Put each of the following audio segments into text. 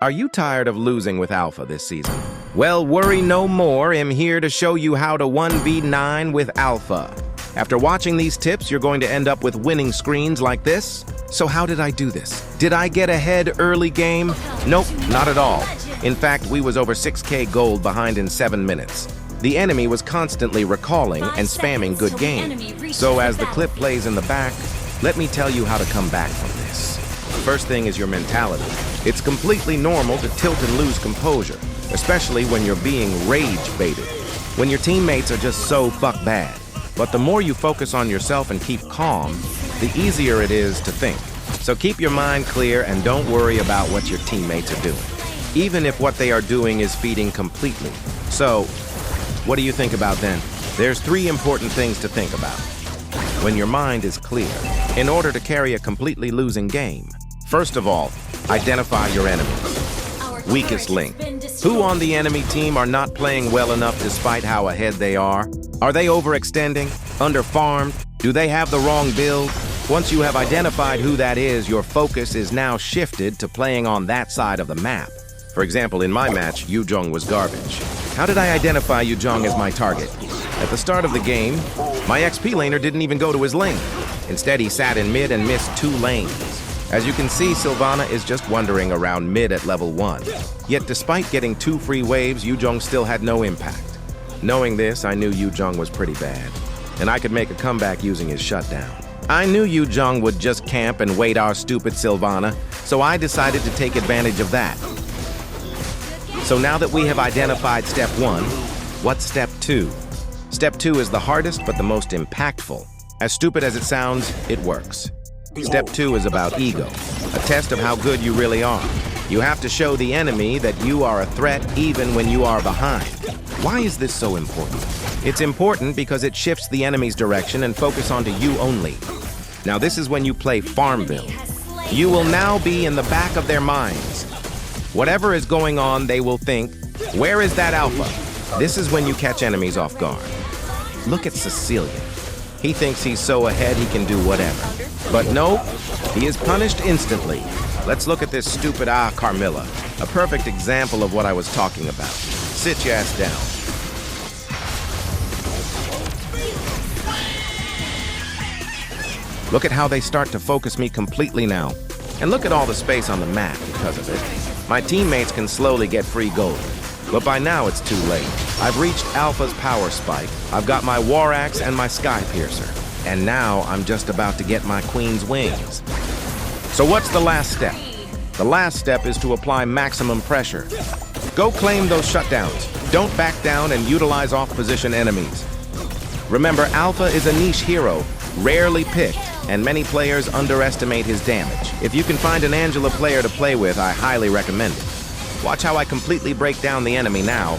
Are you tired of losing with Alpha this season? Well, worry no more. I'm here to show you how to 1v9 with Alpha. After watching these tips, you're going to end up with winning screens like this. So how did I do this? Did I get ahead early game? Nope, not at all. In fact, we was over 6k gold behind in 7 minutes. The enemy was constantly recalling and spamming good game. So as the clip plays in the back, let me tell you how to come back from this. First thing is your mentality. It's completely normal to tilt and lose composure, especially when you're being rage-baited, when your teammates are just so fuck bad. But the more you focus on yourself and keep calm, the easier it is to think. So keep your mind clear and don't worry about what your teammates are doing, even if what they are doing is feeding completely. So, what do you think about then? There's 3 important things to think about when your mind is clear, in order to carry a completely losing game. First of all, identify your enemies. Weakest link. Who on the enemy team are not playing well enough despite how ahead they are? Are they overextending? Underfarmed? Do they have the wrong build? Once you have identified who that is, your focus is now shifted to playing on that side of the map. For example, in my match, Yujong was garbage. How did I identify Yujong as my target? At the start of the game, my XP laner didn't even go to his lane. Instead, he sat in mid and missed 2 lanes. As you can see, Sylvana is just wandering around mid at level 1. Yet despite getting 2 free waves, Yujong still had no impact. Knowing this, I knew Yujong was pretty bad, and I could make a comeback using his shutdown. I knew Yujong would just camp and wait our stupid Sylvana, so I decided to take advantage of that. So now that we have identified step 1, what's step 2? Step 2 is the hardest but the most impactful. As stupid as it sounds, it works. Step 2 is about ego, a test of how good you really are. You have to show the enemy that you are a threat even when you are behind. Why is this so important? It's important because it shifts the enemy's direction and focus onto you only. Now this is when you play Farmville. You will now be in the back of their minds. Whatever is going on, they will think, where is that Alpha? This is when you catch enemies off guard. Look at Cecilia. He thinks he's so ahead he can do whatever. But no, he is punished instantly. Let's look at this stupid Carmilla, a perfect example of what I was talking about. Sit your ass down. Look at how they start to focus me completely now. And look at all the space on the map because of it. My teammates can slowly get free gold. But by now it's too late. I've reached Alpha's power spike. I've got my War Axe and my Sky Piercer. And now I'm just about to get my Queen's Wings. So what's the last step? The last step is to apply maximum pressure. Go claim those shutdowns. Don't back down and utilize off-position enemies. Remember, Alpha is a niche hero, rarely picked, and many players underestimate his damage. If you can find an Angela player to play with, I highly recommend it. Watch how I completely break down the enemy now.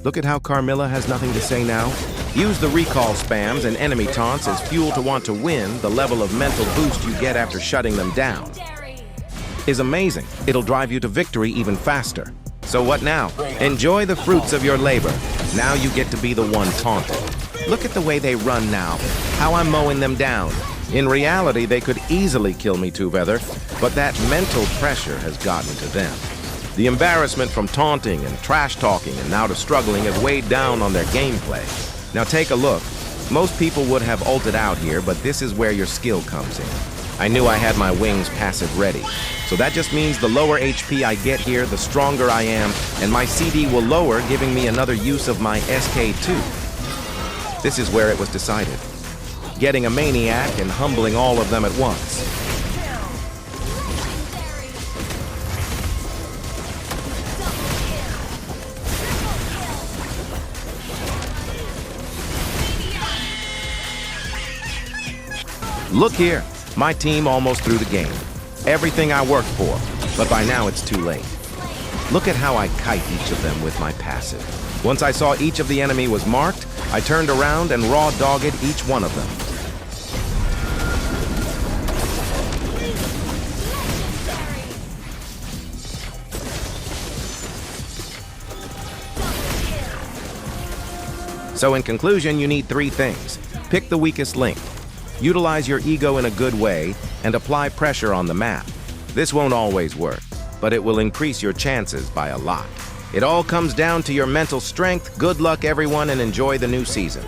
Look at how Carmilla has nothing to say now. Use the recall spams and enemy taunts as fuel to want to win. The level of mental boost you get after shutting them down is amazing. It'll drive you to victory even faster. So what now? Enjoy the fruits of your labor. Now you get to be the one taunted. Look at the way they run now, how I'm mowing them down. In reality, they could easily kill me, Two-Feather, but that mental pressure has gotten to them. The embarrassment from taunting and trash-talking and now to struggling has weighed down on their gameplay. Now take a look. Most people would have ulted out here, but this is where your skill comes in. I knew I had my wings passive ready. So that just means the lower HP I get here, the stronger I am, and my CD will lower, giving me another use of my SK2. This is where it was decided. Getting a maniac and humbling all of them at once. Look here, my team almost threw the game. Everything I worked for, but by now it's too late. Look at how I kite each of them with my passive. Once I saw each of the enemy was marked, I turned around and raw dogged each one of them. So in conclusion, you need 3 things. Pick the weakest link, utilize your ego in a good way, and apply pressure on the map. This won't always work, but it will increase your chances by a lot. It all comes down to your mental strength. Good luck, everyone, and enjoy the new season.